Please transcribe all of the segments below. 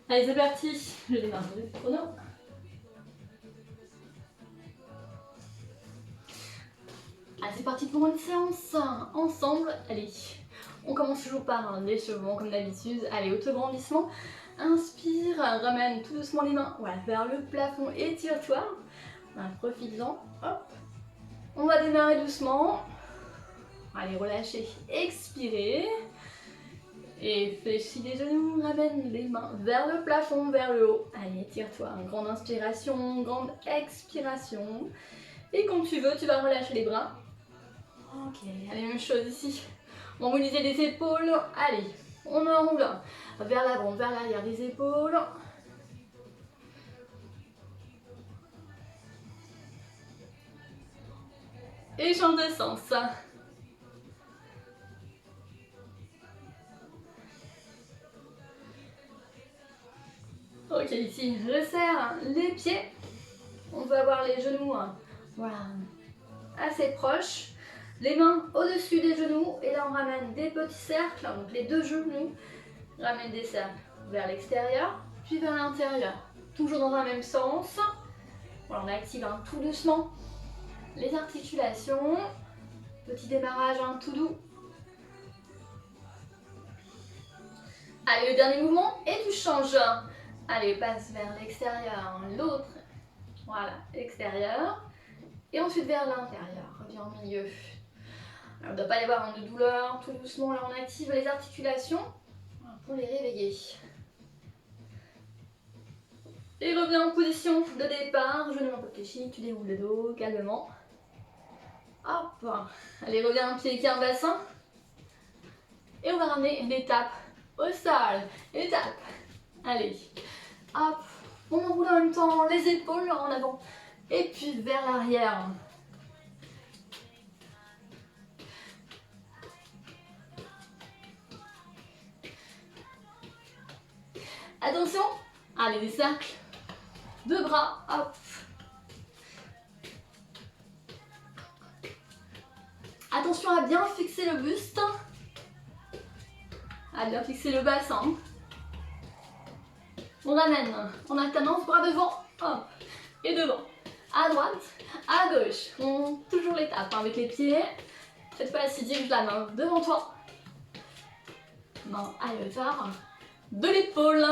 Allez, c'est parti. Je démarre le chrono. Allez, c'est parti pour une séance ensemble. Allez, on commence toujours par un échauffement comme d'habitude. Allez, autograndissement. Inspire, ramène tout doucement les mains vers le plafond, étire-toi. Profites-en. Hop. On va démarrer doucement. Allez, relâchez, expirez. Et fléchis les genoux, ramène les mains vers le plafond, vers le haut. Allez, étire-toi. Grande inspiration, grande expiration. Et quand tu veux, tu vas relâcher les bras. Ok, allez, même chose ici. On va mobiliser les épaules. Allez, on enroule vers l'avant, vers l'arrière des épaules. Et change de sens. Ok, ici, resserre les pieds. On va avoir les genoux assez proches. Les mains au-dessus des genoux. Et là, on ramène des petits cercles. Donc, les deux genoux ramènent des cercles vers l'extérieur, puis vers l'intérieur. Toujours dans un même sens. Voilà, on active tout doucement les articulations. Petit démarrage tout doux. Allez, le dernier mouvement. Et tu changes. Allez, passe vers l'extérieur. L'autre. Voilà, l'extérieur. Et ensuite vers l'intérieur. Reviens au milieu. Alors, il ne doit pas y avoir de douleur. Tout doucement, là, on active les articulations pour les réveiller. Et reviens en position de départ. Genou un peu fléchi. Tu déroules le dos calmement. Hop. Allez, reviens un pied qui a un bassin. Et on va ramener l'étape au sol. Étape. Allez. Hop. On enroule en même temps les épaules en avant. Et puis vers l'arrière. Attention. Allez, des cercles. Deux bras. Hop. Attention à bien fixer le buste. À bien fixer le bassin. On ramène en alternance, bras devant, hop, et devant. À droite, à gauche. On toujours l'étape avec les pieds. Cette fois-ci, dirige la main devant toi. Main à hauteur de l'épaule.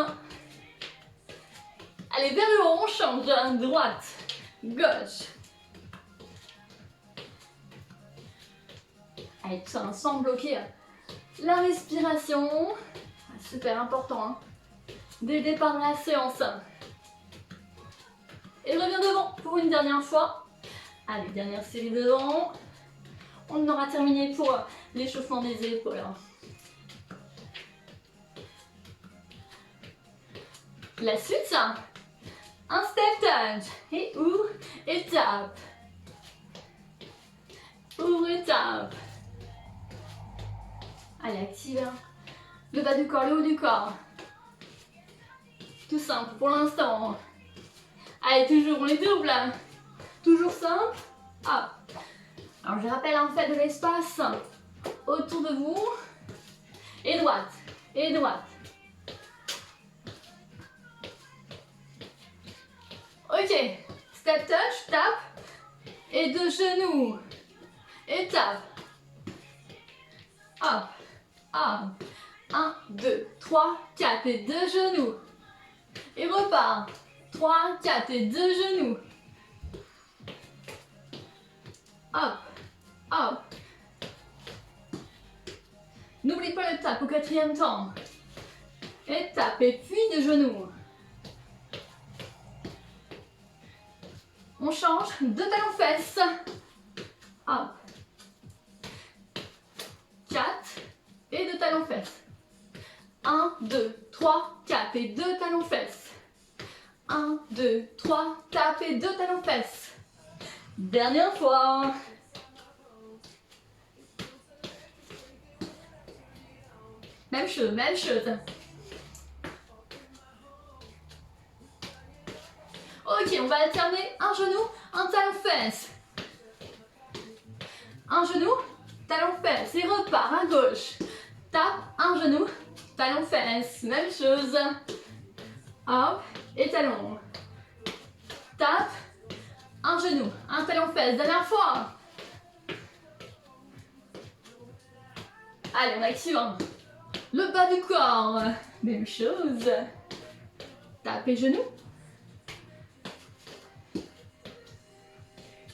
Allez, vers le haut, on change. Droite, gauche. Allez, tout ça sans bloquer la respiration. Super important, dès le départ de la séance. Et reviens devant pour une dernière fois. Allez, dernière série devant. On aura terminé pour l'échauffement des épaules. La suite, un step touch. Et ouvre et tape. Ouvre et tape. Allez, active le bas du corps, le haut du corps. Tout simple pour l'instant. Allez, toujours, on les double. Toujours simple. Hop. Alors, je rappelle, fait de l'espace autour de vous. Et droite. Et droite. Ok. Step touch, tape. Et deux genoux. Et tape. Hop. Hop. 1, 2, 3, 4 et deux genoux. Et repart. 3, 4 et deux genoux. Hop, hop. N'oublie pas le tap au quatrième temps. Et tape et puis de genoux. On change de talons-fesses. Hop. 4 et deux talons-fesses. 1, 2, 3, 4 et deux talons-fesses. 1, 2, 3, tape et deux talons-fesses. Dernière fois. Même chose, même chose. Ok, on va alterner un genou, un talon-fesse. Un genou, talon-fesse. Et repart à gauche. Tape, un genou, talon-fesse. Même chose. Hop, et talon. Tape, un genou, un talon fesse, dernière fois. Allez, on active le bas du corps. Même chose. Tape les genoux.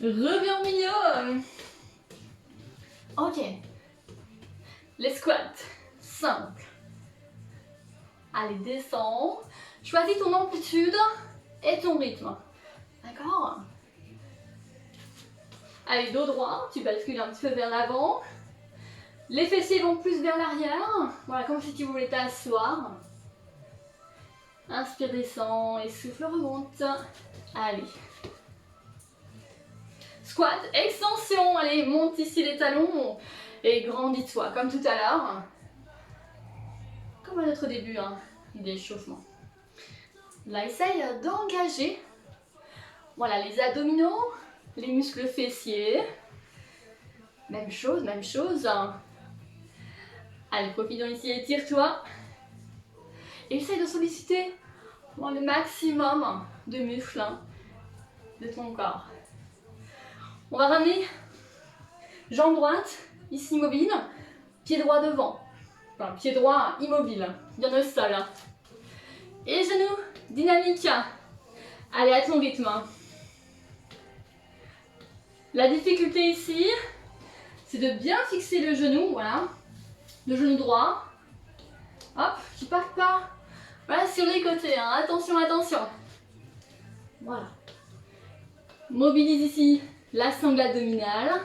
Reviens au milieu. Ok. Les squats. Simple. Allez, descends. Choisis ton amplitude et ton rythme. D'accord? Allez, dos droit. Tu bascules un petit peu vers l'avant. Les fessiers vont plus vers l'arrière. Voilà, comme si tu voulais t'asseoir. Inspire, descend et souffle, remonte. Allez. Squat, extension. Allez, monte ici les talons et grandis-toi, comme tout à l'heure. Comme à notre début d'échauffement. Là, essaye d'engager. Voilà, les abdominaux, les muscles fessiers. Même chose, même chose. Allez, profitons ici, étire-toi. Et essaye de solliciter le maximum de muscles de ton corps. On va ramener jambe droite, ici immobile, pied droit devant. Enfin, pied droit immobile, bien au sol. Et genoux dynamiques. Allez, à ton rythme. La difficulté ici, c'est de bien fixer le genou, voilà. Le genou droit. Hop, tu pars pas. Voilà, sur les côtés, attention, attention. Voilà. Mobilise ici la sangle abdominale.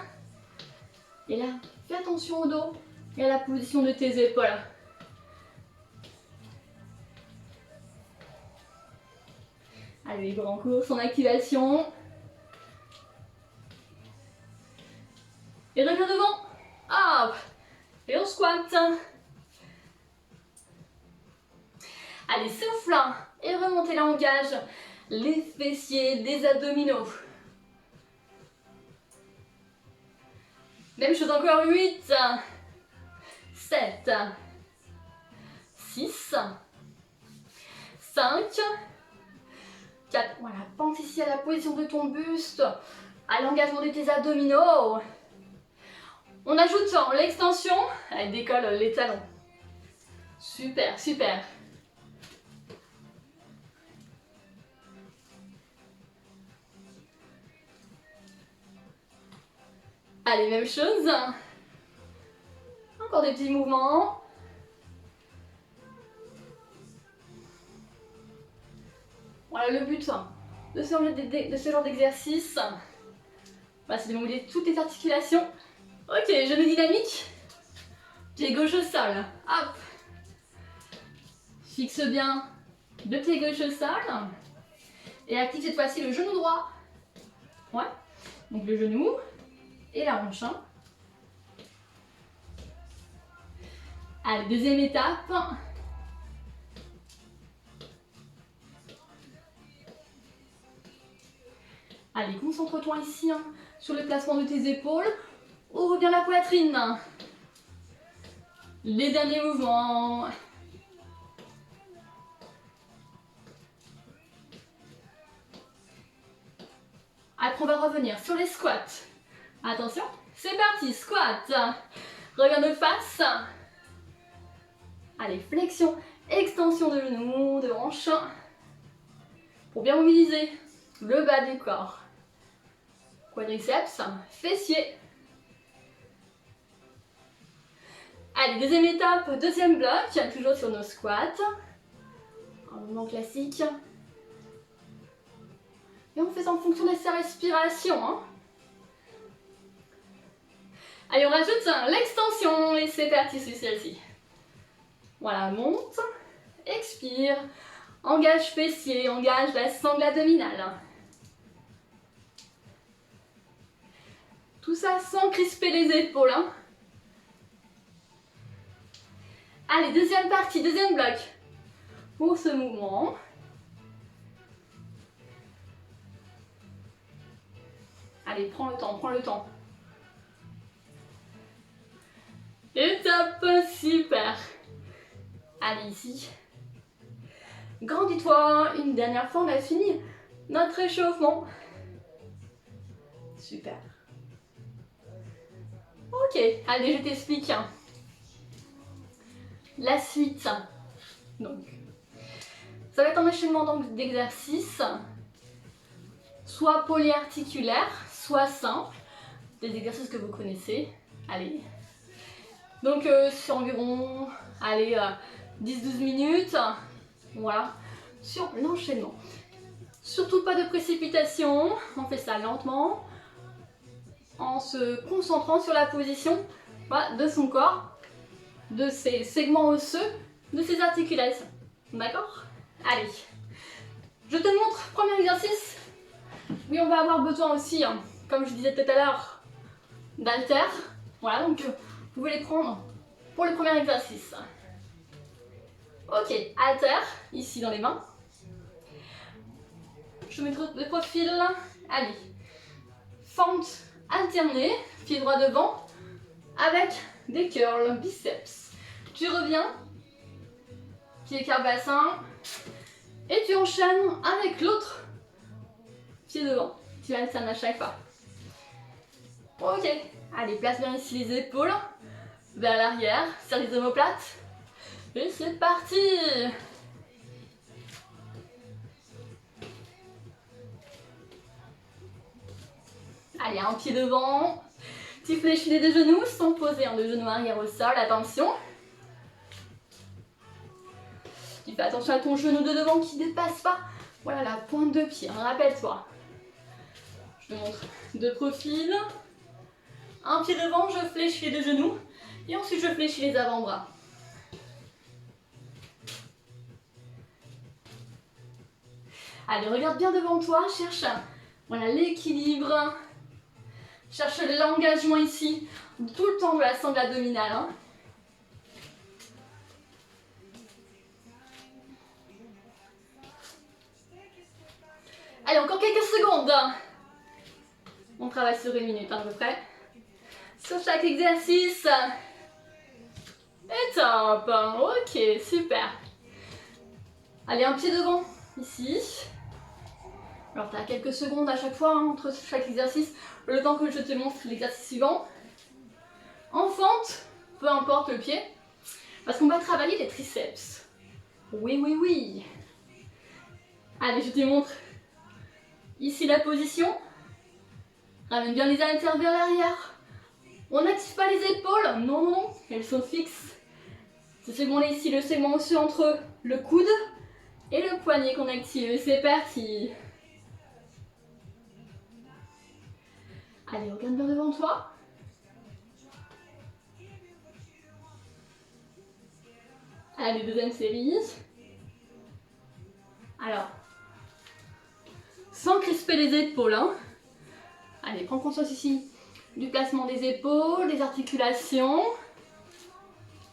Et là, fais attention au dos et à la position de tes épaules. Allez, les grands courses en activation. Et reviens devant. Hop. Et on squatte. Allez, souffle. Et remontez là, engage les fessiers, les abdominaux. Même chose encore, 8, 7, 6, 5, 4. Voilà, pense ici à la position de ton buste, à l'engagement de tes abdominaux. On ajoute l'extension, elle décolle les talons. Super, super. Allez, même chose. Encore des petits mouvements. Voilà le but de ce genre d'exercice. Voilà, c'est de mobiliser toutes les articulations. Ok, genou dynamique. Pied gauche au sol. Hop. Fixe bien le pied gauche au sol. Et active cette fois-ci le genou droit. Ouais. Donc le genou et la hanche. Allez, deuxième étape. Allez, concentre-toi ici sur le placement de tes épaules. Ouvre bien la poitrine. Les derniers mouvements. Après, on va revenir sur les squats. Attention, c'est parti, squat. Reviens de face. Allez, flexion, extension de genoux, de hanches. Pour bien mobiliser le bas du corps. Quadriceps, fessiers. Allez, deuxième étape, deuxième bloc, toujours sur nos squats. Un mouvement classique. Et on fait ça en fonction de sa respiration. Allez, on rajoute l'extension et c'est parti sur celle-ci. Voilà, monte, expire, engage fessier, engage la sangle abdominale. Tout ça sans crisper les épaules. Allez, deuxième partie, deuxième bloc pour ce mouvement. Allez, prends le temps, prends le temps. Et top, super. Allez, ici. Grandis-toi. Une dernière fois, on a fini notre échauffement. Super. Ok, allez, je t'explique. La suite. Donc, ça va être un enchaînement d'exercices, soit polyarticulaires, soit simples, des exercices que vous connaissez. Allez. Donc, c'est environ, allez, 10-12 minutes. Voilà, sur l'enchaînement. Surtout pas de précipitation, on fait ça lentement, en se concentrant sur la position, voilà, de son corps, de ses segments osseux, de ses articulations. D'accord? Allez, je te montre, premier exercice. Oui, on va avoir besoin aussi, hein, comme je disais tout à l'heure, d'haltères. Voilà, donc vous pouvez les prendre pour le premier exercice. Ok, haltères, ici dans les mains. Je mets le profil, allez, fente alternée, pied droit devant, avec des curls, biceps. Tu reviens, pied quart bassin, et tu enchaînes avec l'autre pied devant. Tu alternes à chaque fois. Ok, allez, place bien ici les épaules, vers l'arrière, serre les omoplates, et c'est parti! Allez, un pied devant, tu fléchis les deux genoux sans poser le genou arrière au sol, attention. Tu fais attention à ton genou de devant qui ne dépasse pas. Voilà la pointe de pied, rappelle-toi. Je te montre de profil. Un pied devant, je fléchis les deux genoux. Et ensuite, je fléchis les avant-bras. Allez, regarde bien devant toi, cherche voilà, l'équilibre. Cherche l'engagement ici, tout le temps de la sangle abdominale. Hein. Allez, encore quelques secondes. On travaille sur 1 minute à peu près. Sur chaque exercice. Et top. Ok, super. Allez, un pied devant, ici. Alors, tu as quelques secondes à chaque fois entre chaque exercice, le temps que je te montre l'exercice suivant. En fente, peu importe le pied, parce qu'on va travailler les triceps. Oui, oui, oui. Allez, je te montre ici la position. Ramène bien les haltères vers l'arrière. On n'active pas les épaules, non, non, non, elles sont fixes. Ce segment-là ici, le segment osseux entre le coude et le poignet qu'on active. Et c'est parti. Allez, regarde bien devant toi. Allez, deuxième série. Alors, sans crisper les épaules. Hein. Allez, prends conscience ici du placement des épaules, des articulations.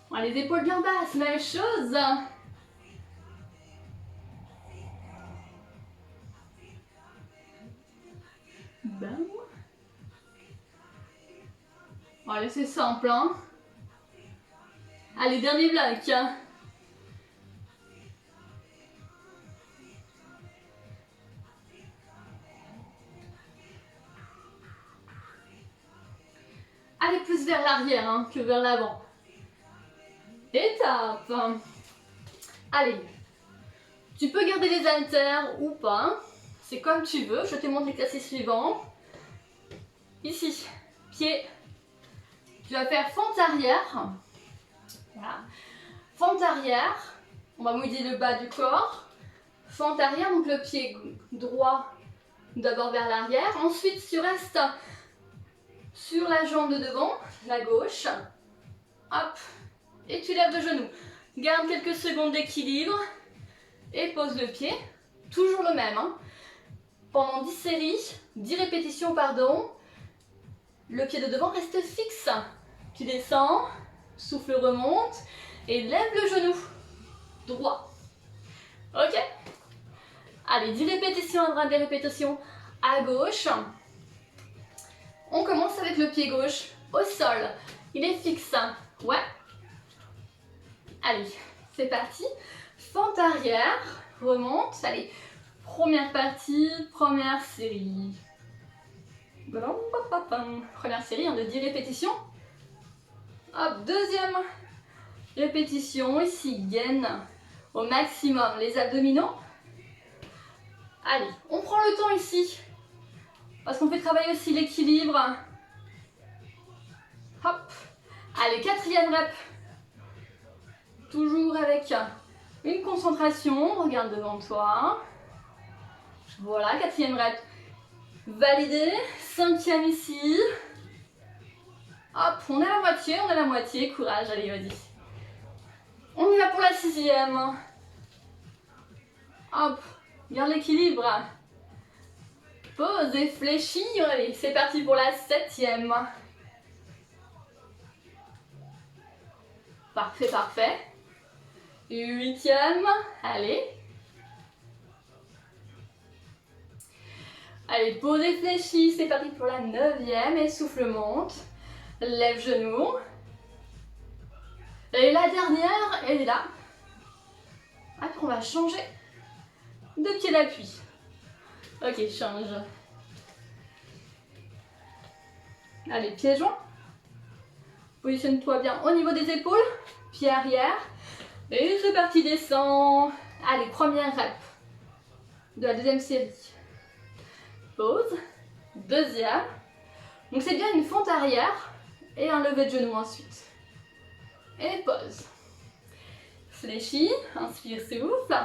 Voilà, les épaules bien basses, même chose. Ben. Allez, c'est simple, hein. Allez, dernier bloc. Allez, plus vers l'arrière hein, que vers l'avant. Étape. Allez, tu peux garder les haltères ou pas. C'est comme tu veux. Je te montre l'exercice suivant. Ici, pied. Tu vas faire fente arrière. Voilà. Fente arrière. On va mouiller le bas du corps. Fente arrière, donc le pied droit d'abord vers l'arrière. Ensuite, tu restes sur la jambe de devant, la gauche. Hop. Et tu lèves le genou. Garde quelques secondes d'équilibre. Et pose le pied. Toujours le même. Hein. Pendant 10 séries, 10 répétitions, pardon. Le pied de devant reste fixe. Tu descends, souffle remonte et lève le genou droit. Ok? Allez, 10 répétitions à droite, des répétitions à gauche. On commence avec le pied gauche au sol. Il est fixe. Ouais. Allez, c'est parti. Fente arrière. remonte. Allez, première partie, première série. Première série de 10 répétitions. Hop, deuxième répétition, ici, gaine au maximum les abdominaux. Allez, on prend le temps ici, parce qu'on fait travailler aussi l'équilibre. Hop, allez, quatrième rep. Toujours avec une concentration, regarde devant toi. Voilà, quatrième rep. Validé, cinquième ici. Hop, on est à la moitié, courage, allez, vas-y. On y va pour la sixième. Hop, garde l'équilibre. Pause et fléchis, allez, c'est parti pour la septième. Parfait, parfait. Huitième, allez. Allez, pause et fléchis, c'est parti pour la neuvième, et souffle monte. Lève genou. Et la dernière, elle est là. Après, on va changer de pied d'appui. Ok, change. Allez, pieds joints. Positionne-toi bien au niveau des épaules. Pied arrière. Et c'est parti, descends. Allez, première rep de la deuxième série. Pause. Deuxième. Donc c'est bien une fente arrière et un lever de genou ensuite. Et pause. Fléchis. Inspire, souffle.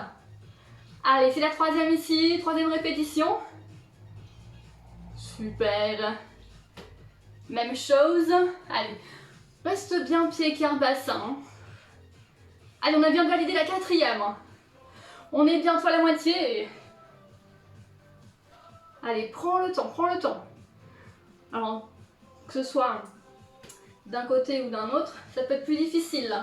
Allez, c'est la troisième ici. Troisième répétition. Super. Même chose. Allez, reste bien pied, cœur, bassin. Allez, on a bien validé la quatrième. On est bientôt à la moitié. Allez, prends le temps, prends le temps. Alors, que ce soit d'un côté ou d'un autre, ça peut être plus difficile.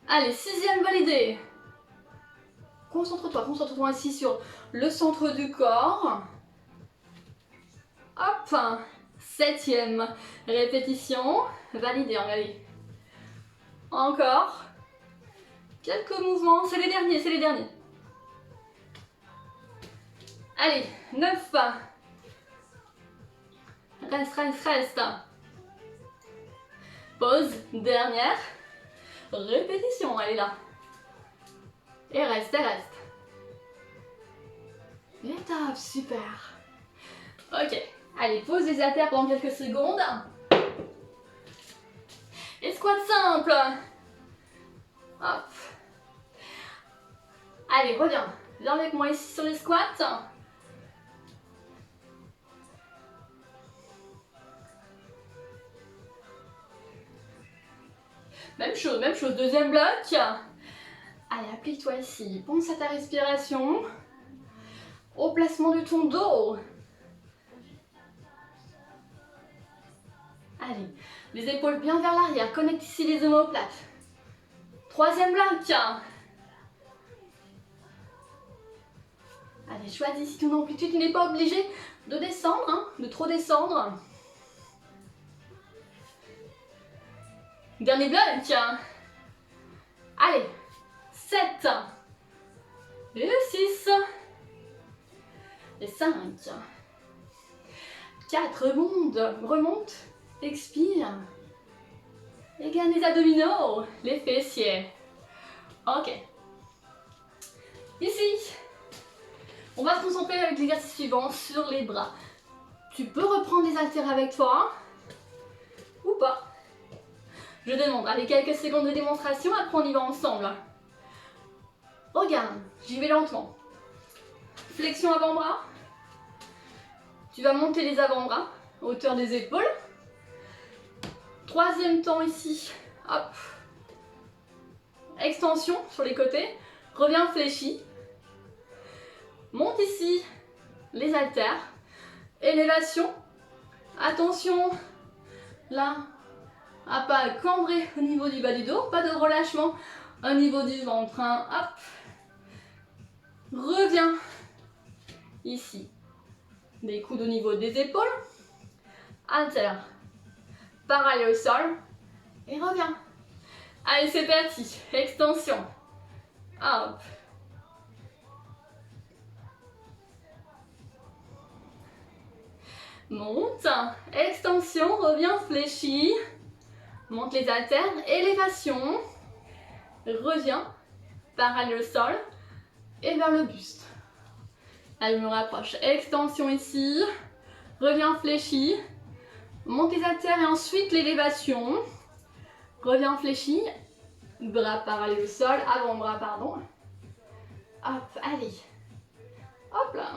Allez, sixième validé. Concentre-toi ici sur le centre du corps. Hop, septième répétition. Validé, allez. Encore. Quelques mouvements, c'est les derniers, c'est les derniers. Allez, 9. Reste. Pause, dernière. Répétition, elle est là. Et reste. Et top, super. Ok, allez, pose les haltères pendant quelques secondes. Et squat simple. Hop. Allez, reviens. Viens avec moi ici sur les squats. Même chose, deuxième bloc. Allez, applique-toi ici. Pense à ta respiration. Au placement de ton dos. Allez, les épaules bien vers l'arrière. Connecte ici les omoplates. Troisième bloc. Allez, choisis ici ton amplitude. Tu n'es pas obligé de descendre, de trop descendre. Dernier bloc. Allez, 7. Et 6. Et 5. 4. Remonte. Expire. Et gagne les abdominaux, les fessiers. Ok. Ici, on va se concentrer avec l'exercice suivant sur les bras. Tu peux reprendre les haltères avec toi ou pas. Je demande, allez, quelques secondes de démonstration, après on y va ensemble. Regarde, j'y vais lentement. Flexion avant-bras. Tu vas monter les avant-bras, hauteur des épaules. Troisième temps ici, hop. Extension sur les côtés. Reviens fléchi. Monte ici les haltères. Élévation. Attention, là, à pas cambrer au niveau du bas du dos. Pas de relâchement au niveau du ventre. Hein. Hop. Reviens ici. Des coudes au niveau des épaules. Haltères. Pareil au sol. Et reviens. Allez, c'est parti. Extension. Hop. Monte, extension, reviens fléchi. Monte les haltères, élévation. Reviens, parallèle au sol et vers le buste. Allez, je me rapproche. Extension ici. Reviens fléchi. Monte les haltères et ensuite l'élévation. Reviens fléchi. Bras parallèles au sol, avant-bras, pardon. Hop, allez. Hop là.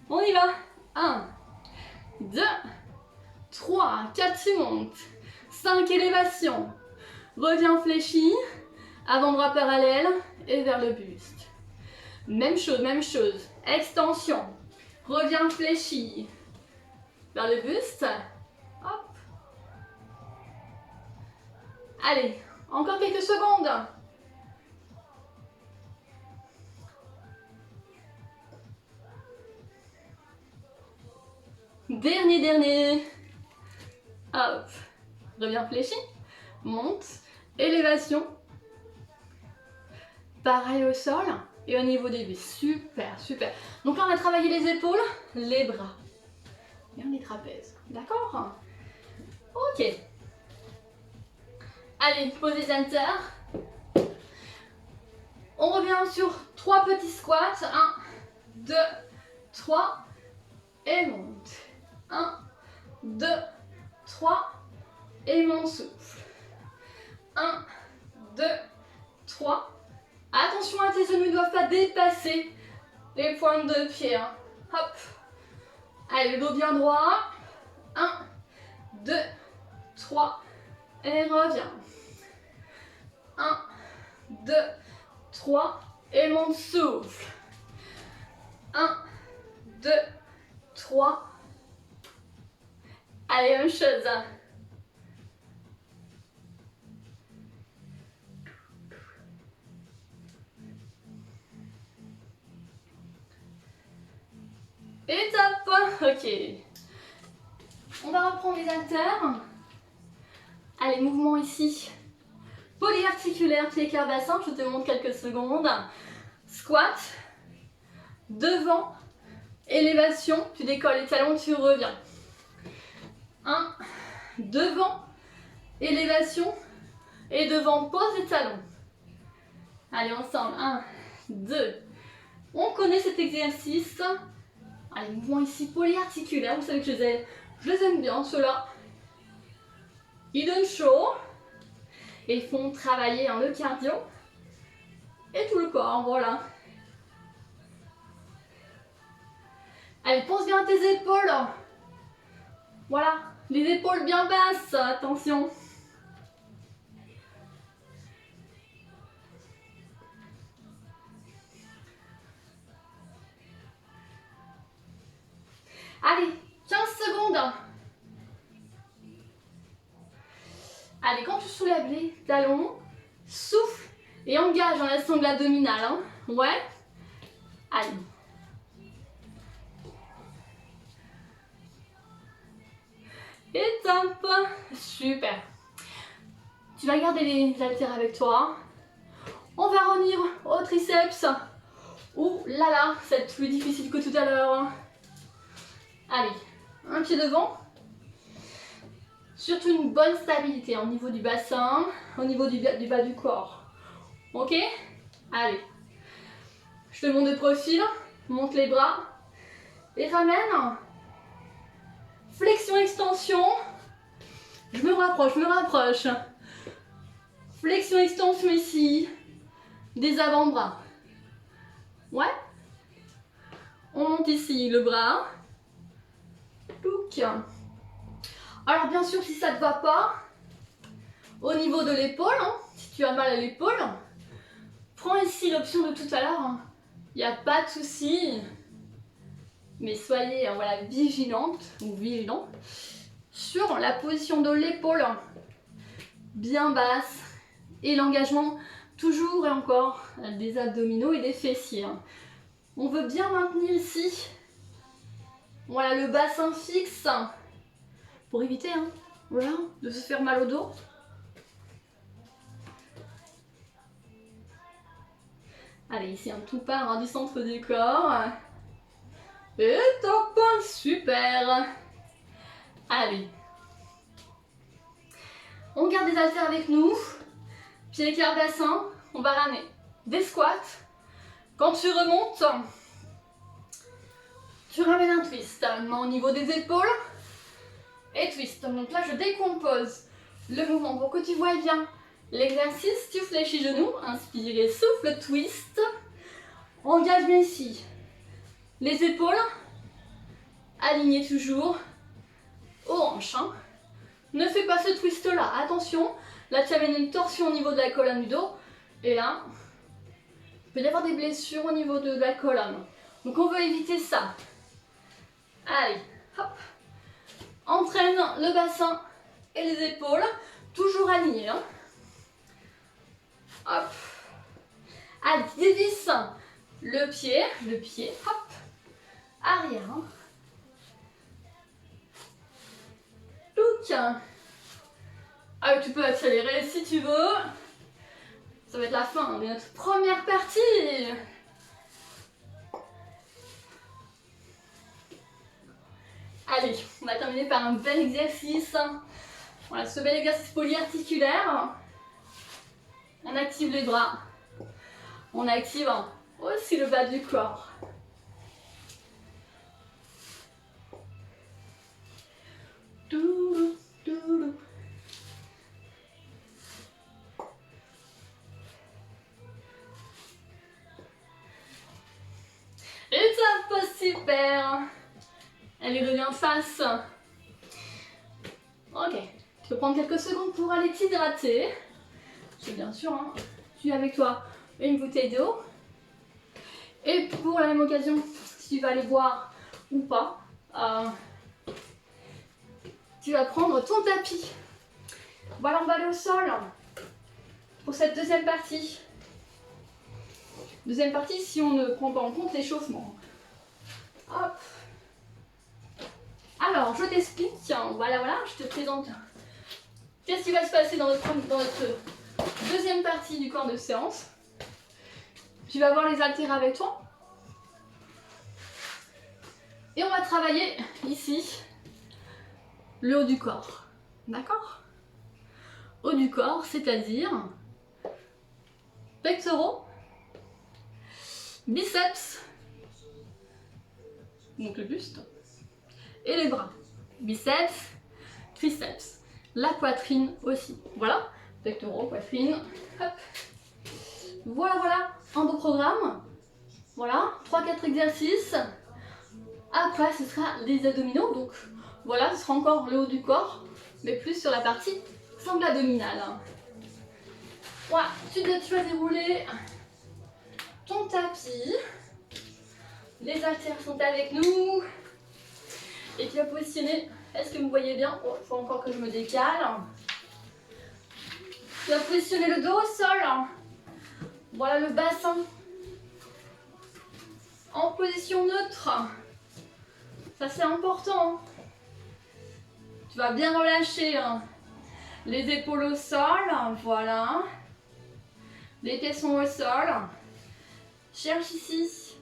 On y va. 1, 2, 3, 4, tu montes. 5, élévation. Reviens fléchi. Avant-bras parallèle et vers le buste. Même chose. Extension. Reviens fléchi. Vers le buste. Hop. Allez, encore quelques secondes. Dernier. Hop. Reviens fléchi. Monte. Élévation. Pareil au sol. Et au niveau des buste. Super. Donc là, on va travailler les épaules, les bras. Et les trapèzes. D'accord? Ok. Allez, pose les haltères. On revient sur 3 petits squats. 1, 2, 3. Et monte. 1, 2, 3. Et mon souffle. 1, 2, 3. Attention, tes genoux ne doivent pas dépasser les pointes de pied. Hein. Hop. Allez, le dos bien droit. 1, 2, 3. Et reviens. 1, 2, 3. Et mon souffle. 1, 2, 3. Allez, même chose. Et top. Ok. On va reprendre les haltères. Allez, mouvement ici. Polyarticulaire, pied cœur bassin. Je te montre quelques secondes. Squat. Devant. Élévation. Tu décolles les talons, tu reviens. 1. Devant. Élévation. Et devant, pose les talons. Allez, ensemble. 1, 2. On connaît cet exercice. Allez, mouvement ici polyarticulaire. Vous savez que je les aime bien, ceux-là. Ils donnent chaud. Et ils font travailler le cardio. Et tout le corps, voilà. Allez, pense bien à tes épaules. Voilà, les épaules bien basses, attention. Allez, 15 secondes. Allez, quand tu soulèves les talons, souffle et engage dans la sangle abdominale. Hein. Ouais. Allez. Et top. Super. Tu vas garder les haltères avec toi. On va revenir au triceps. Ouh là là, c'est plus difficile que tout à l'heure. Allez, un pied devant. Surtout une bonne stabilité au niveau du bassin, au niveau du bas du corps. Ok? Allez. Je te monte de profil, monte les bras et ramène. Flexion, extension. Je me rapproche. Flexion, extension ici. Des avant-bras. Ouais? On monte ici le bras. Touc. Alors bien sûr, si ça ne te va pas, au niveau de l'épaule, hein, si tu as mal à l'épaule, prends ici l'option de tout à l'heure. Il n'y a pas de souci. Mais soyez voilà, vigilante ou vigilant sur la position de l'épaule bien basse et l'engagement toujours et encore des abdominaux et des fessiers. On veut bien maintenir ici voilà, le bassin fixe pour éviter hein, voilà, de se faire mal au dos. Allez, ici un tout part hein, du centre du corps. Et top, super. Allez. On garde les haltères avec nous. Pieds écart bassin. On va ramener des squats. Quand tu remontes, tu ramènes un twist. Main au niveau des épaules. Et twist. Donc là, je décompose le mouvement pour que tu vois bien l'exercice. Tu fléchis genoux. Inspire et souffle, twist. Engage bien ici. Les épaules. Alignées toujours aux hanches. Hein. Ne fais pas ce twist là. Attention. Là, tu amènes une torsion au niveau de la colonne du dos. Et là, il peut y avoir des blessures au niveau de la colonne. Donc, on veut éviter ça. Allez, hop. Entraîne le bassin et les épaules. Toujours alignés. Hein. Hop. Allez, dévisse le pied, hop. Arrière. Hein. Look. Ah, tu peux accélérer si tu veux. Ça va être la fin de notre première partie. Allez, on va terminer par un bel exercice. Voilà, ce bel exercice polyarticulaire. On active les bras. On active aussi le bas du corps. Et ça passe super. Allez, reviens en face. Ok, tu peux prendre quelques secondes pour aller t'hydrater. C'est bien sûr, hein, tu as avec toi une bouteille d'eau. Et pour la même occasion, si tu vas aller boire ou pas, tu vas prendre ton tapis. Voilà, on va aller au sol pour cette deuxième partie. Deuxième partie, si on ne prend pas en compte l'échauffement. Hop. Alors, je t'explique. Voilà, je te présente. Qu'est-ce qui va se passer dans notre deuxième partie du corps de séance? Tu vas avoir les haltères avec toi. Et on va travailler ici le haut du corps. D'accord? Haut du corps, c'est-à-dire pectoraux, biceps, donc le buste, et les bras. Biceps, triceps, la poitrine aussi. Voilà, pectoraux, poitrine, hop. Voilà, un beau programme. Voilà, 3-4 exercices. Après, ce sera les abdominaux. Donc voilà, ce sera encore le haut du corps, mais plus sur la partie sangle abdominale. Voilà, tu vas dérouler ton tapis. Les haltères sont avec nous. Et tu vas positionner. Est-ce que vous voyez bien? Oh, il faut encore que je me décale. Tu vas positionner le dos au sol. Voilà le bassin en position neutre. Ça c'est important. Tu vas bien relâcher les épaules au sol. Voilà. Les pieds sont au sol. Cherche ici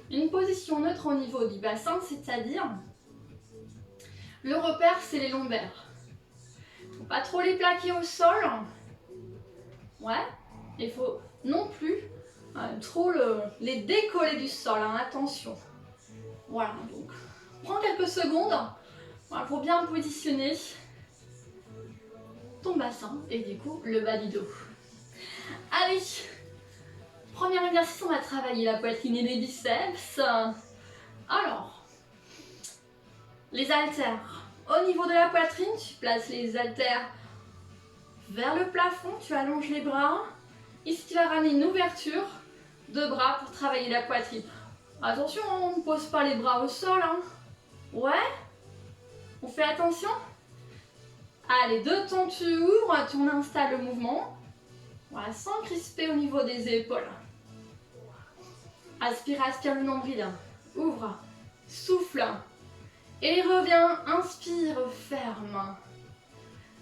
une position neutre au niveau du bassin, c'est-à-dire le repère c'est les lombaires. Faut pas trop les plaquer au sol. Ouais. Il faut non plus trop les décoller du sol, hein, attention. Voilà, donc prends quelques secondes voilà, pour bien positionner ton bassin et du coup le bas du dos. Allez, premier exercice, on va travailler la poitrine et les biceps. Alors, les haltères. Au niveau de la poitrine, tu places les haltères vers le plafond, tu allonges les bras. Ici, tu vas ramener une ouverture de bras pour travailler la poitrine. Attention, on ne pose pas les bras au sol. Hein. Ouais. On fait attention. Allez, de temps tu ouvres, on installe le mouvement. Voilà, sans crisper au niveau des épaules. Aspire le nombril. Ouvre. Souffle. Et reviens, inspire, ferme.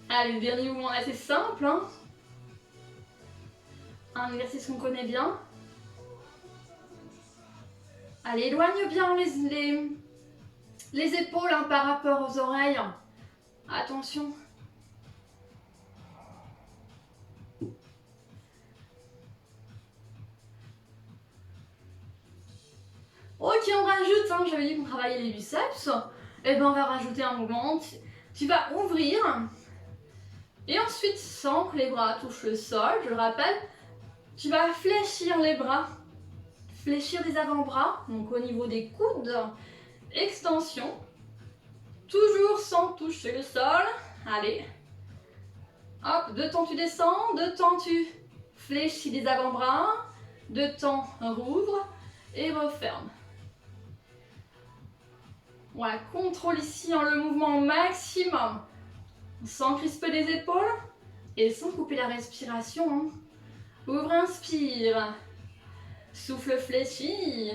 Allez, dernier mouvement assez simple. Hein. Un exercice qu'on connaît bien. Allez, éloigne bien les épaules hein, par rapport aux oreilles. Attention. Ok, on rajoute, hein, j'avais dit qu'on travaillait les biceps. Et ben on va rajouter un mouvement. Tu vas ouvrir. Et ensuite, sans que les bras touchent le sol, je le rappelle, tu vas fléchir les bras. Fléchir les avant-bras, donc au niveau des coudes. Extension. Toujours sans toucher le sol. Allez. Hop, 2 temps tu descends, 2 temps tu fléchis les avant-bras. 2 temps rouvre et referme. Voilà, contrôle ici hein, le mouvement au maximum. Sans crisper les épaules et sans couper la respiration. Hein. Ouvre, inspire. Souffle fléchi.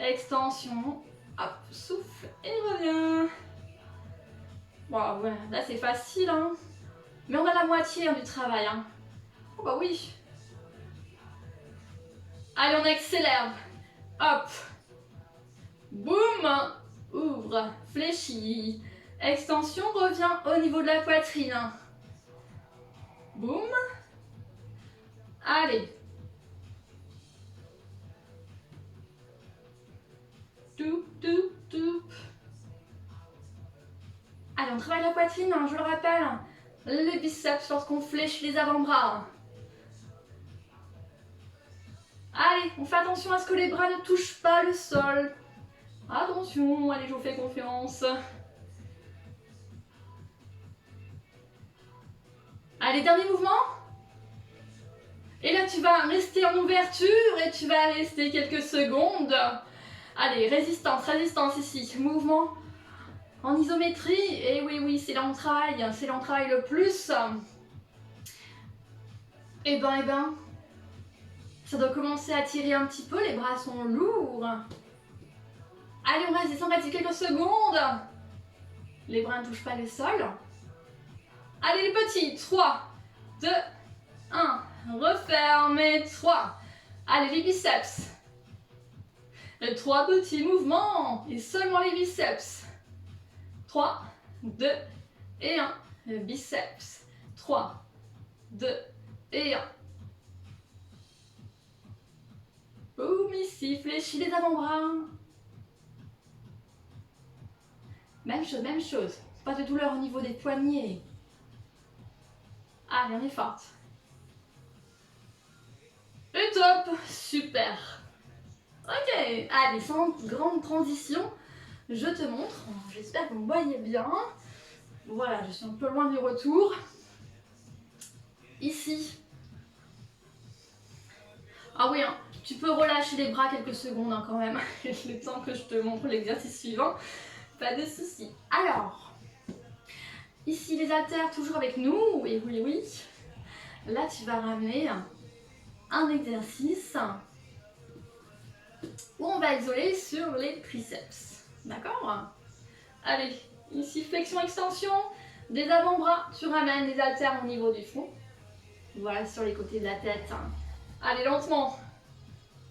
Extension. Hop, souffle et reviens. Bon, ouais, là c'est facile. Hein. Mais on a la moitié hein, du travail. Hein. Oh bah oui. Allez, on accélère. Hop. Boum. Ouvre, fléchis. Extension, revient au niveau de la poitrine. Boum. Allez. Toup, toup, toup. Allez, on travaille la poitrine, hein, je le rappelle. Les biceps lorsqu'on fléchit les avant-bras. Allez, on fait attention à ce que les bras ne touchent pas le sol. Attention, allez, je vous fais confiance. Allez, dernier mouvement. Et là, tu vas rester en ouverture et tu vas rester quelques secondes. Allez, résistance, résistance ici. Mouvement en isométrie. Et oui, oui, c'est là où on travaille. C'est là où on travaille le plus. Et ben, ça doit commencer à tirer un petit peu. Les bras sont lourds. Allez, on reste, on reste quelques secondes. Les bras ne touchent pas le sol. Allez les petits, 3, 2, 1, referme et 3. Allez les biceps. Et 3 petits mouvements et seulement les biceps. 3, 2 et 1. Biceps. 3, 2 et 1. Boum, ici, fléchis les avant-bras. Même chose, même chose. Pas de douleur au niveau des poignets. Allez, on est forte. Et top, super. Ok, allez, sans grande transition, je te montre. J'espère que vous me voyez bien. Voilà, je suis un peu loin du retour. Ici. Ah oui, hein, tu peux relâcher les bras quelques secondes hein, quand même. Le temps que je te montre l'exercice suivant. Pas de souci. Alors, ici les haltères toujours avec nous. Et oui, oui. Là, tu vas ramener un exercice où on va isoler sur les triceps. D'accord? Allez, ici flexion, extension. Des avant-bras, tu ramènes les haltères au niveau du front. Voilà, sur les côtés de la tête. Allez, lentement.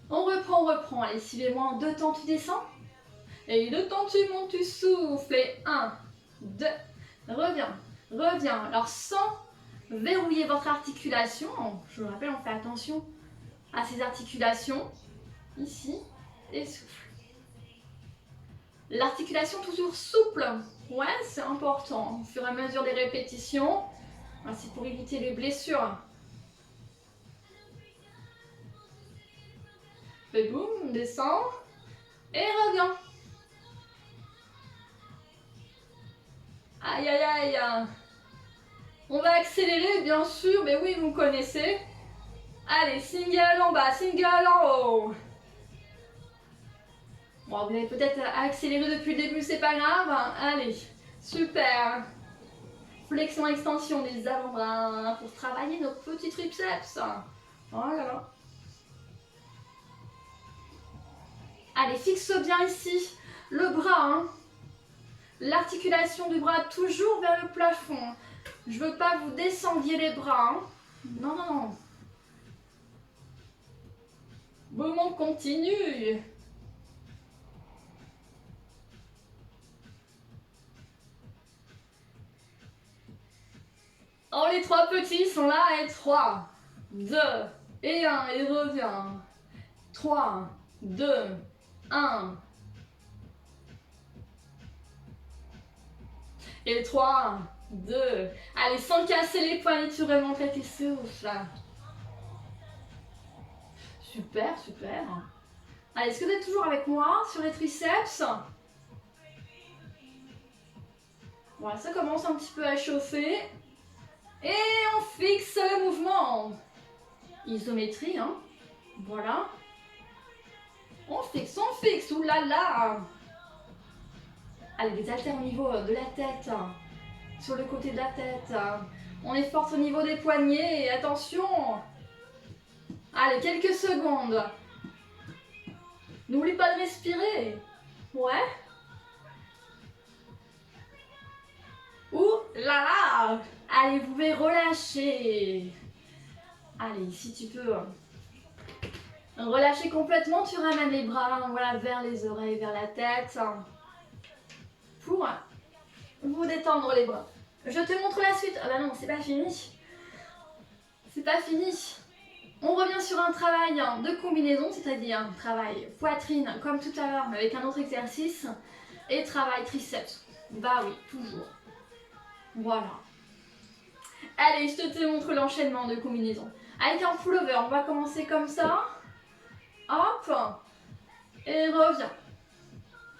On reprend, on reprend. Allez, suivez-moi en 2 temps, tu descends. Et 2 temps, tu montes, tu souffles. Et 1, 2, reviens, reviens. Alors, sans verrouiller votre articulation, je vous rappelle, on fait attention à ces articulations. Ici, et souffle. L'articulation toujours souple. Ouais, c'est important. Au fur et à mesure des répétitions, c'est pour éviter les blessures. Fais boum, descends et reviens. Aïe aïe aïe. On va accélérer bien sûr, mais oui vous connaissez. Allez, single en bas, single en haut. Bon, vous avez peut-être accéléré depuis le début, c'est pas grave. Allez, super. Flexion, extension des avant-bras pour travailler nos petits triceps. Voilà. Allez, fixe bien ici le bras. Hein. L'articulation du bras toujours vers le plafond. Je veux pas que vous descendiez les bras. Hein. Non, non, non. Mouvement continue. Oh, les trois petits sont là et 3, 2 et 1 et revient. 3, 2, 1. Et 3, 2. Allez, sans casser les poignets, tu remontes tes souffles. Super, super. Allez, est-ce que vous êtes toujours avec moi sur les triceps? Voilà, ça commence un petit peu à chauffer. Et on fixe le mouvement. Isométrie, hein. Voilà. On fixe, oulala. Allez, des haltères au niveau de la tête. Sur le côté de la tête. On est fort au niveau des poignets. Attention. Allez, quelques secondes. N'oublie pas de respirer. Ouais. Ouh là là. Allez, vous pouvez relâcher. Allez, si tu peux relâcher complètement, tu ramènes les bras voilà, vers les oreilles, vers la tête. Pour vous détendre les bras. Je te montre la suite. Ah bah non, c'est pas fini. C'est pas fini. On revient sur un travail de combinaison, c'est-à-dire un travail poitrine comme tout à l'heure, mais avec un autre exercice, et travail triceps. Bah oui, toujours. Voilà. Allez, je te montre l'enchaînement de combinaison. Avec un pullover, on va commencer comme ça. Hop. Et reviens.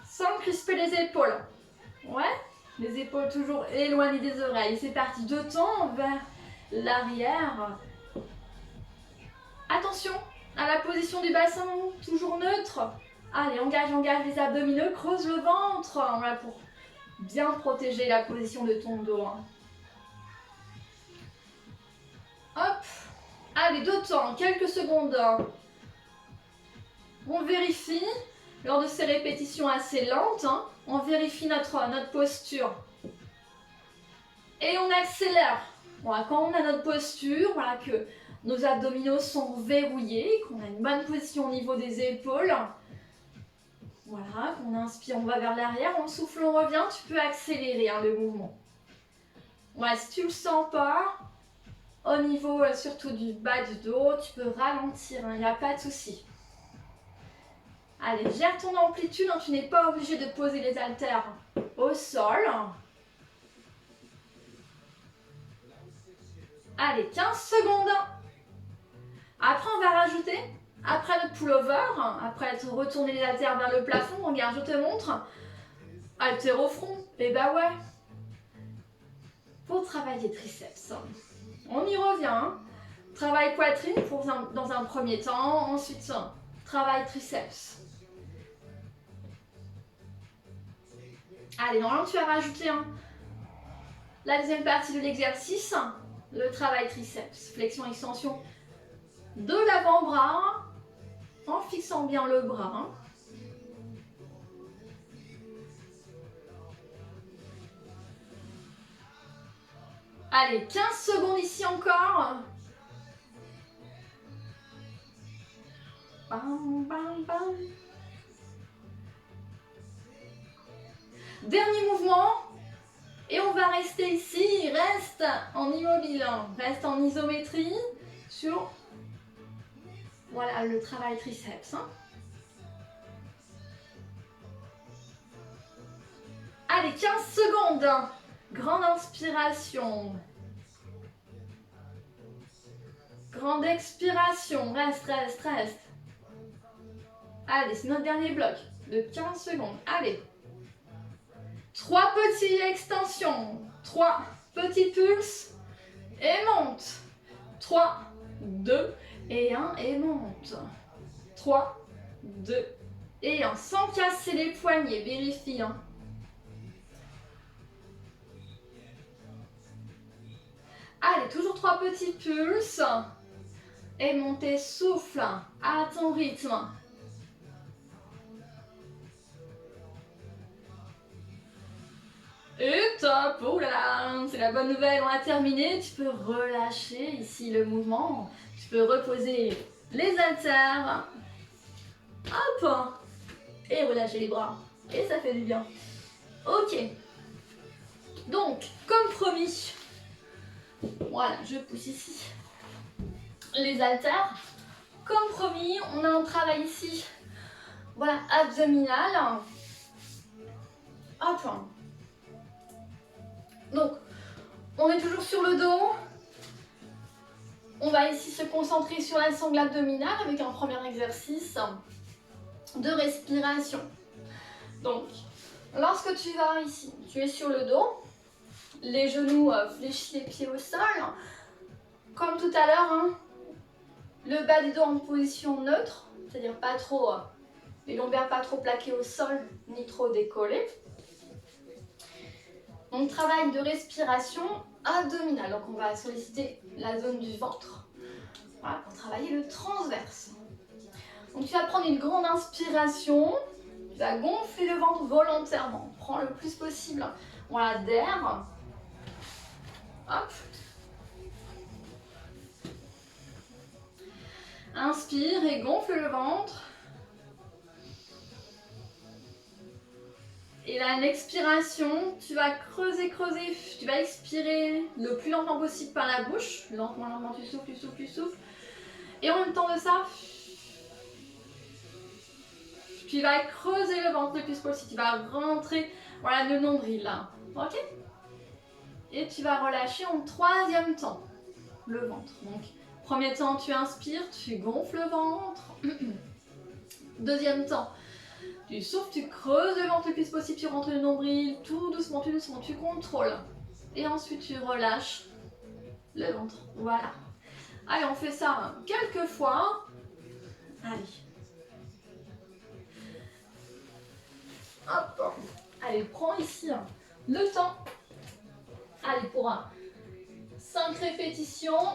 Sans crisper les épaules. Ouais. Les épaules toujours éloignées des oreilles. C'est parti. 2 temps vers l'arrière. Attention à la position du bassin, toujours neutre. Allez, engage les abdominaux, creuse le ventre. Voilà, pour bien protéger la position de ton dos. Hop. Allez, 2 temps, quelques secondes. On vérifie, lors de ces répétitions assez lentes, on vérifie notre posture. Et on accélère. Voilà, quand on a notre posture, voilà, que nos abdominaux sont verrouillés, qu'on a une bonne position au niveau des épaules. Voilà, qu'on inspire, on va vers l'arrière, on souffle, on revient, tu peux accélérer le mouvement. Voilà, si tu ne le sens pas, au niveau surtout du bas du dos, tu peux ralentir, il n'y a pas de souci. Allez, gère ton amplitude, tu n'es pas obligé de poser les haltères au sol. Allez, 15 secondes. Après, on va rajouter, après notre pullover, après être retourné les haltères vers le plafond, regarde, je te montre. Haltères au front, et bah ouais. Pour travailler triceps. On y revient. Travail poitrine dans un premier temps, ensuite travail triceps. Allez, normalement tu as rajouté la deuxième partie de l'exercice, le travail triceps, flexion-extension de l'avant-bras, en fixant bien le bras. Allez, 15 secondes ici encore. Bam, bam, bam. Dernier mouvement. Et on va rester ici. Reste en immobile. Reste en isométrie sur voilà, le travail triceps. Allez, 15 secondes. Grande inspiration. Grande expiration. Reste, reste, reste. Allez, c'est notre dernier bloc de 15 secondes. Allez. 3 petites extensions. 3 petits pulses. Et monte. 3, 2 et 1 et monte. 3, 2 et 1. Sans casser les poignets. Vérifie. Allez, toujours 3 petits pulses. Et montez, souffle à ton rythme. top. Oh là là, c'est la bonne nouvelle, on a terminé. Tu peux relâcher ici le mouvement. Tu peux reposer les haltères. Hop. Et relâcher les bras. Et ça fait du bien. Ok. Donc, comme promis, voilà, je pousse ici les haltères. Comme promis, on a un travail ici. Voilà, abdominal. Hop. Donc, on est toujours sur le dos. On va ici se concentrer sur la sangle abdominale avec un premier exercice de respiration. Donc, lorsque tu vas ici, tu es sur le dos, les genoux fléchis, les pieds au sol. Comme tout à l'heure, hein, le bas du dos en position neutre, c'est-à-dire pas trop, les lombaires pas trop plaqués au sol, ni trop décollés. Donc, travail de respiration abdominale. Donc, on va solliciter la zone du ventre. Voilà, pour travailler le transverse. Donc, tu vas prendre une grande inspiration. Tu vas gonfler le ventre volontairement. Prends le plus possible, voilà, d'air. Hop. Inspire et gonfle le ventre. Et là, l'expiration, tu vas creuser, creuser. Tu vas expirer le plus lentement possible par la bouche. Lentement, lentement, tu souffles, tu souffles, tu souffles. Et en même temps de ça, tu vas creuser le ventre le plus possible. Tu vas rentrer, voilà, le nombril là. Ok? Et tu vas relâcher en troisième temps le ventre. Donc, premier temps, tu inspires, tu gonfles le ventre. Deuxième temps, tu souffles, tu creuses le ventre le plus possible, tu rentres le nombril, tout doucement, tu contrôles. Et ensuite, tu relâches le ventre. Voilà. Allez, on fait ça quelques fois. Allez. Hop. Allez, prends ici le temps. Allez, pour 5 répétitions.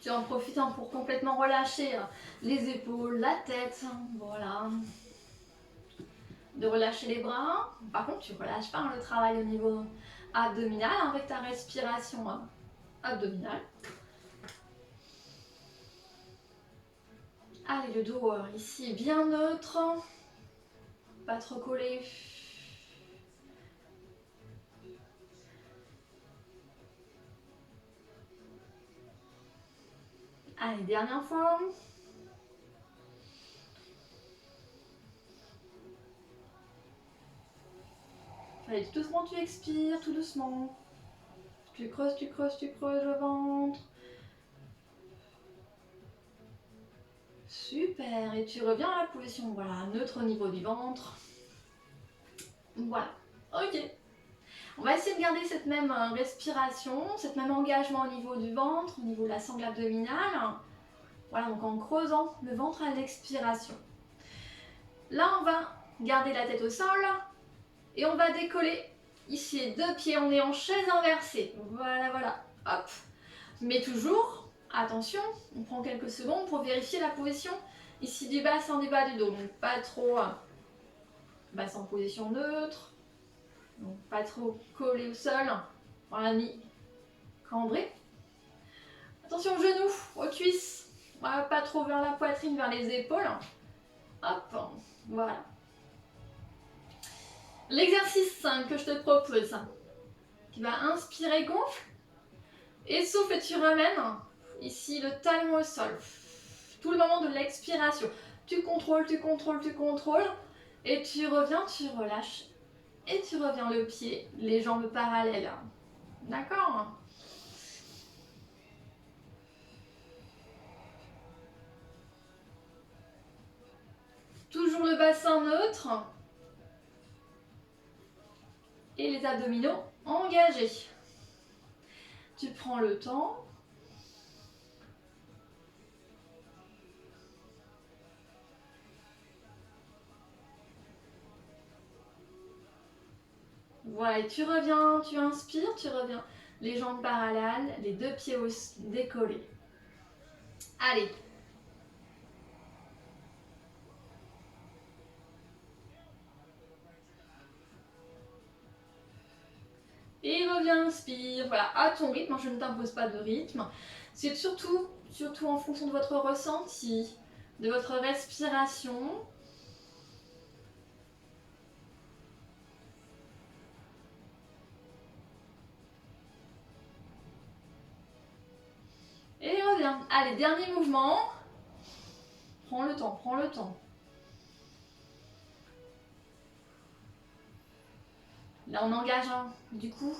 Tu en profites pour complètement relâcher les épaules, la tête. Voilà. De relâcher les bras. Par contre, tu ne relâches pas le travail au niveau abdominal avec ta respiration abdominale. Allez, le dos ici bien neutre. Pas trop collé. Allez, dernière fois. Allez, tout doucement, tu expires, tout doucement. Tu creuses, tu creuses, tu creuses le ventre. Super, et tu reviens à la position, voilà, neutre au niveau du ventre. Voilà, ok. On va essayer de garder cette même respiration, cet même engagement au niveau du ventre, au niveau de la sangle abdominale. Voilà, donc en creusant le ventre à l'expiration. Là, on va garder la tête au sol et on va décoller ici les deux pieds. On est en chaise inversée. Voilà, voilà. Hop. Mais toujours, attention, on prend quelques secondes pour vérifier la position ici du bassin, du bas du dos. Donc pas trop bassin en position neutre. Donc pas trop collé au sol. Voilà, ni cambré. Attention aux genoux, aux cuisses. Voilà, pas trop vers la poitrine, vers les épaules. Hop, voilà. L'exercice 5 que je te propose, tu vas inspirer, gonfle, et souffle et tu ramènes ici le talon au sol. Tout le moment de l'expiration. Tu contrôles, tu contrôles, tu contrôles, et tu reviens, tu relâches, et tu reviens le pied, les jambes parallèles. D'accord ? Toujours le bassin neutre. Et les abdominaux engagés. Tu prends le temps. Voilà, et tu reviens, tu inspires, tu reviens. Les jambes parallèles, les deux pieds décollés. Allez. Et reviens, inspire, voilà, à ton rythme, je ne t'impose pas de rythme. C'est surtout en fonction de votre ressenti, de votre respiration. Et reviens. Allez, dernier mouvement. Prends le temps, prends le temps. Là, on engage du coup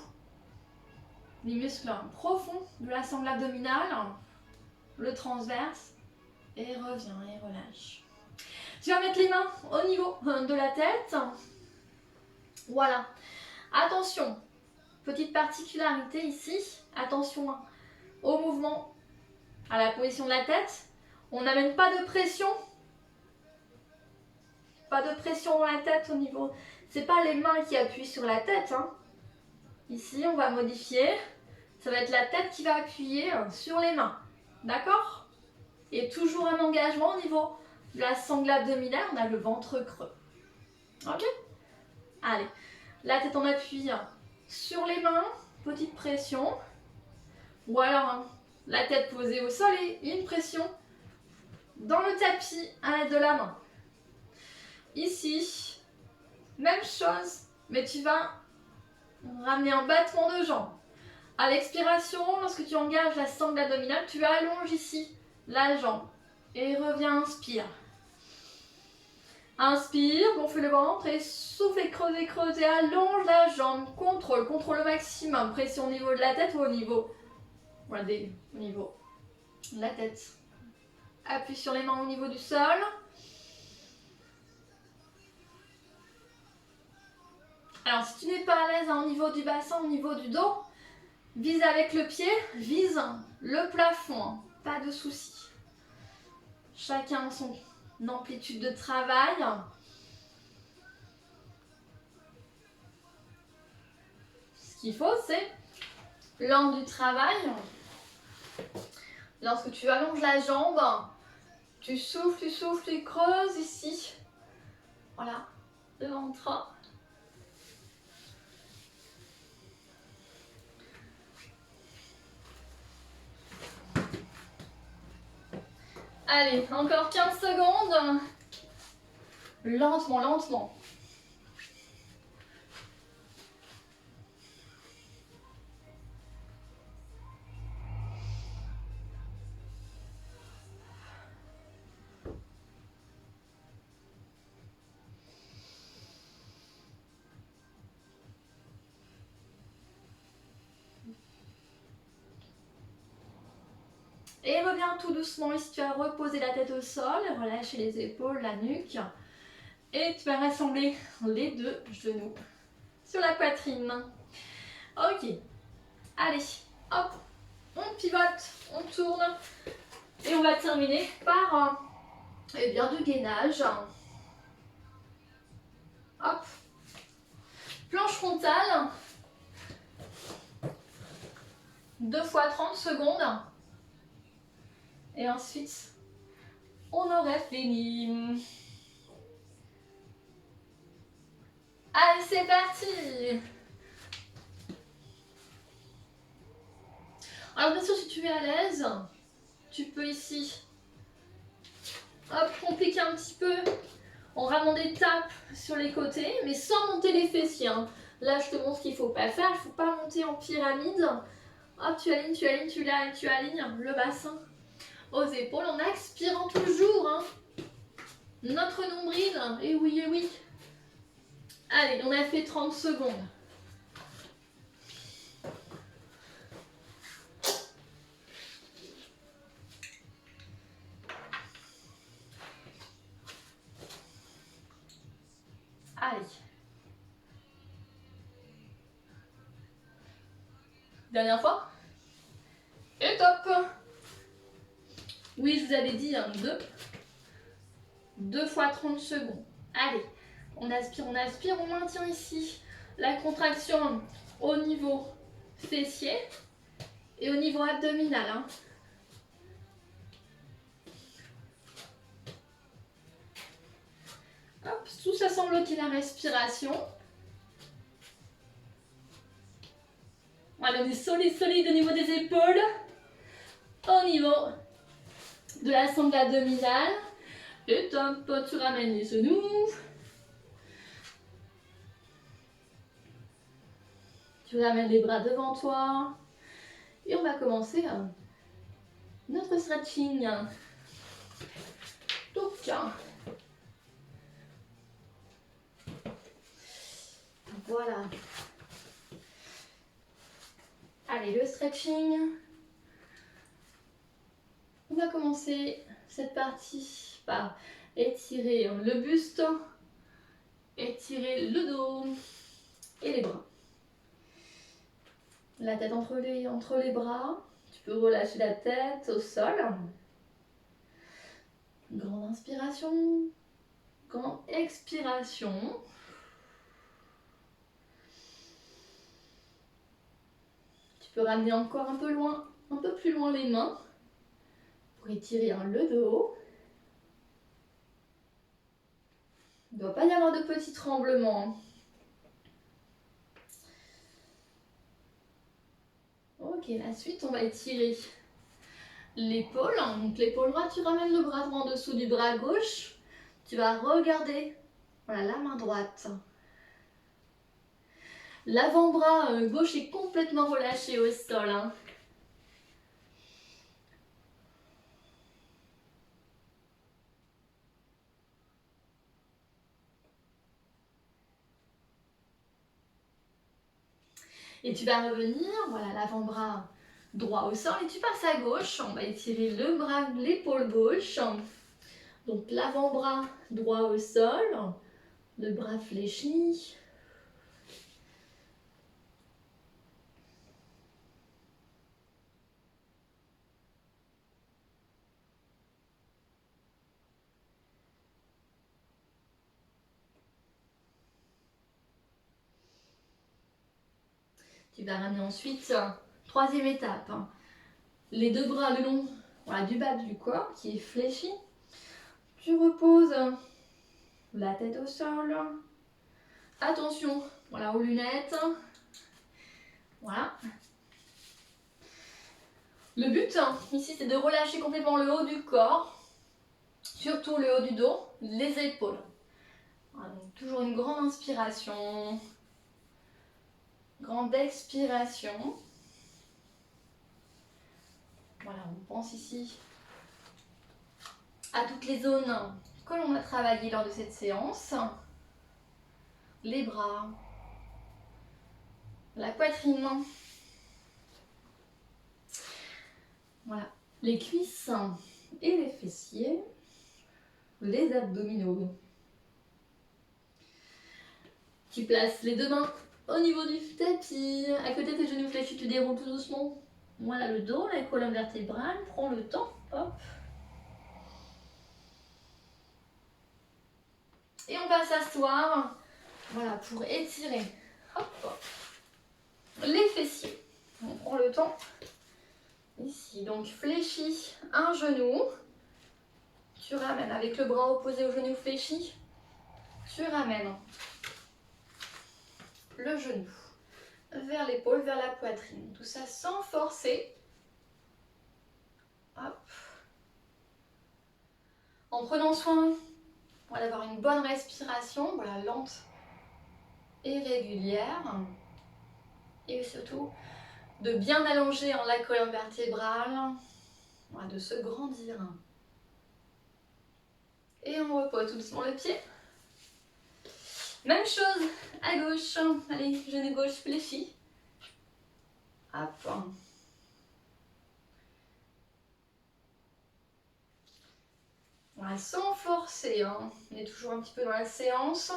les muscles profonds de la sangle abdominale, le transverse, et reviens et relâche. Tu vas mettre les mains au niveau de la tête. Voilà. Attention, petite particularité ici, attention au mouvement, à la position de la tête. On n'amène pas de pression. Pas de pression dans la tête au niveau. C'est pas les mains qui appuient sur la tête. Hein. Ici, on va modifier. Ça va être la tête qui va appuyer sur les mains. D'accord? Et toujours un engagement au niveau de la sangle abdominale. On a le ventre creux. Ok? Allez. La tête en appui sur les mains. Petite pression. Ou alors la tête posée au sol et une pression dans le tapis à l'aide de la main. Ici, même chose, mais tu vas ramener un battement de jambes. À l'expiration, lorsque tu engages la sangle abdominale, tu allonges ici la jambe. Et reviens, inspire. Inspire, gonfle le ventre et souffle et creuse, allonge la jambe. Contrôle au maximum. Pression au niveau de la tête ou au niveau, voilà, au niveau de la tête. Appuie sur les mains au niveau du sol. Alors, si tu n'es pas à l'aise au niveau du bassin, au niveau du dos, vise avec le pied, vise le plafond, pas de souci. Chacun son amplitude de travail. Ce qu'il faut, c'est lors du travail, lorsque tu allonges la jambe, tu souffles, tu creuses ici. Voilà, le ventre. Allez, encore 15 secondes. Lentement, lentement. Et reviens tout doucement ici, tu vas reposer la tête au sol, relâcher les épaules, la nuque. Et tu vas rassembler les deux genoux sur la poitrine. Ok. Allez, hop, on pivote, on tourne. Et on va terminer par eh bien, du gainage. Hop. Planche frontale. 2 fois 30 secondes. Et ensuite, on aurait fini. Allez, c'est parti! Alors bien sûr, si tu es à l'aise, tu peux ici, hop, compliquer un petit peu en ramenant des tapes sur les côtés, mais sans monter les fessiers. Hein. Là, je te montre ce qu'il ne faut pas faire. Il ne faut pas monter en pyramide. Hop, tu alignes le bassin aux épaules en expirant toujours. Hein. Notre nombril, et oui, et oui. Allez, on a fait 30 secondes. Allez. Dernière fois. Et top. Oui, je vous avais dit 2 fois 30 secondes. Allez, on aspire, on maintient ici la contraction au niveau fessier et au niveau abdominal. Hein. tout ça sans bloquer la respiration. Voilà, on est solide, solide au niveau des épaules. Au niveau de la sangle abdominale. Et top, tu ramènes les genoux. Tu ramènes les bras devant toi. Et on va commencer notre stretching. Donc, voilà. Allez, le stretching. On va commencer cette partie par étirer le buste, étirer le dos et les bras. La tête entre les bras. Tu peux relâcher la tête au sol. Grande inspiration, grande expiration. Tu peux ramener encore un peu loin, un peu plus loin les mains pour étirer le dos. Il ne doit pas y avoir de petits tremblements. Ok, la suite, on va étirer l'épaule. Donc l'épaule droite, tu ramènes le bras droit en dessous du bras gauche. Tu vas regarder, voilà, la main droite. L'avant-bras gauche est complètement relâché au sol. Et tu vas revenir, voilà, l'avant-bras droit au sol et tu passes à gauche. On va étirer le bras, l'épaule gauche. Donc l'avant-bras droit au sol, le bras fléchi. Tu vas ramener ensuite, troisième étape, les deux bras le long, voilà, du bas du corps qui est fléchi. Tu reposes la tête au sol. Attention, voilà, aux lunettes. Voilà. Le but ici, c'est de relâcher complètement le haut du corps, surtout le haut du dos, les épaules. Voilà, donc toujours une grande inspiration, grande expiration. Voilà, on pense ici à toutes les zones que l'on a travaillées lors de cette séance. Les bras, la poitrine, voilà, les cuisses et les fessiers, les abdominaux. Tu places les deux mains au niveau du tapis, à côté de tes genoux fléchis, tu déroules tout doucement. Voilà le dos, la colonne vertébrale, prends le temps, hop. Et on va s'asseoir, voilà, pour étirer, hop, les fessiers. On prend le temps, ici, donc fléchis un genou, tu ramènes avec le bras opposé au genou fléchi, tu ramènes le genou vers l'épaule, vers la poitrine. Tout ça sans forcer. Hop. En prenant soin d'avoir une bonne respiration, voilà, lente et régulière. Et surtout, de bien allonger la colonne vertébrale, voilà, de se grandir. Et on repose tout doucement le pied. Même chose à gauche. Allez, genou gauche fléchi. Hop. Voilà, sans forcer, hein. On est toujours un petit peu dans la séance.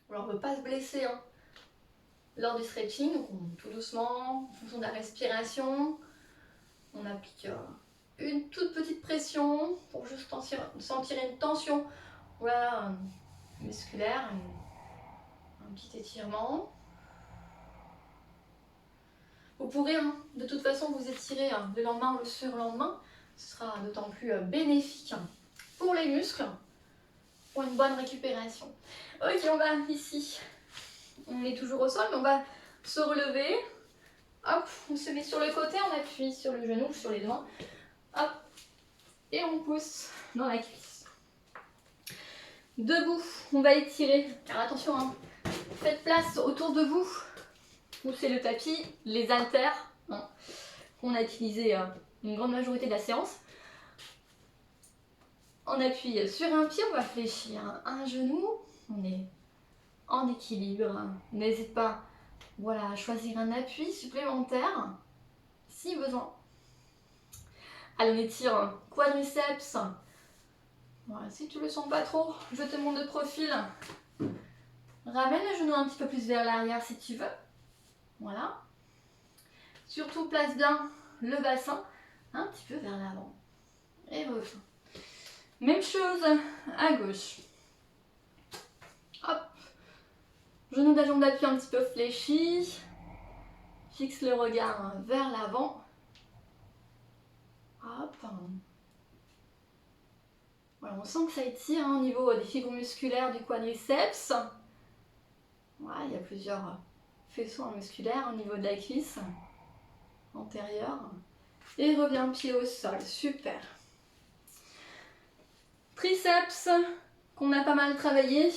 Alors, on ne veut pas se blesser lors du stretching. Donc, tout doucement, en fonction de la respiration, on applique une toute petite pression pour juste sentir une tension, voilà, musculaire, un petit étirement. Vous pourrez de toute façon vous étirer le lendemain ou le surlendemain, ce sera d'autant plus bénéfique. pour les muscles, pour une bonne récupération. Ok, on va ici, on est toujours au sol, mais on va se relever. Hop, on se met sur le côté, on appuie sur le genou, sur les doigts. Hop, et on pousse dans la cuisse. Debout, on va étirer. Alors attention, hein, faites place autour de vous. Poussez le tapis, les haltères, hein, qu'on a utilisé une grande majorité de la séance. On appuie sur un pied, on va fléchir un genou. On est en équilibre. N'hésite pas, voilà, à choisir un appui supplémentaire si besoin. Allez, on étire quadriceps. Voilà, si tu le sens pas trop, je te montre de profil. Ramène le genou un petit peu plus vers l'arrière si tu veux. Voilà. Surtout place bien le bassin un petit peu vers l'avant. Et reviens. Même chose à gauche. Hop. Genou de la jambe d'appui un petit peu fléchi. Fixe le regard vers l'avant. Hop. Voilà, on sent que ça étire au niveau des fibres musculaires du quadriceps. Voilà, il y a plusieurs faisceaux musculaires au niveau de la cuisse antérieure. Et reviens pied au sol, super. Triceps qu'on a pas mal travaillé.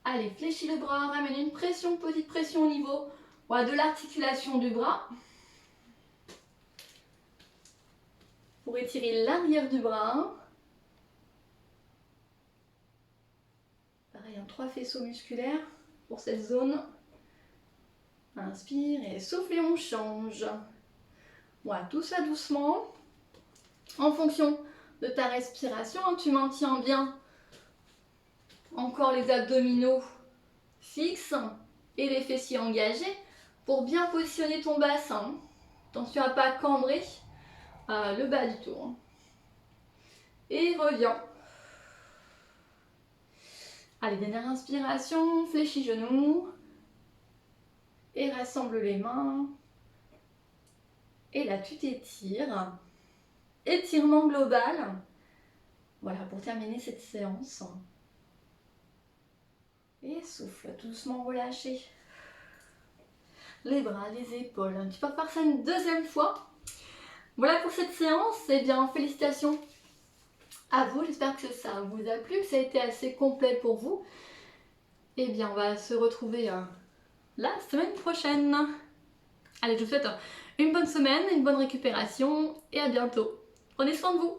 Allez, fléchis le bras, ramène une pression, petite pression au niveau de l'articulation du bras. Pour étirer l'arrière du bras. Pareil, 3 faisceaux musculaires pour cette zone. Inspire et souffle et on change. Voilà, tout ça doucement. En fonction de ta respiration, tu maintiens bien encore les abdominaux fixes et les fessiers engagés pour bien positionner ton bassin. Attention à ne pas cambrer le bas du dos. Et reviens. Allez, dernière inspiration, fléchis genoux. Et rassemble les mains. Et là, tu t'étires. Étirement global. Voilà, pour terminer cette séance. Et souffle, tout doucement relâché. Les bras, les épaules. Tu peux faire ça une deuxième fois. Voilà pour cette séance. Eh bien, félicitations à vous. J'espère que ça vous a plu, que ça a été assez complet pour vous. Eh bien, on va se retrouver la semaine prochaine. Allez, je vous souhaite une bonne semaine, une bonne récupération et à bientôt. Prenez soin de vous.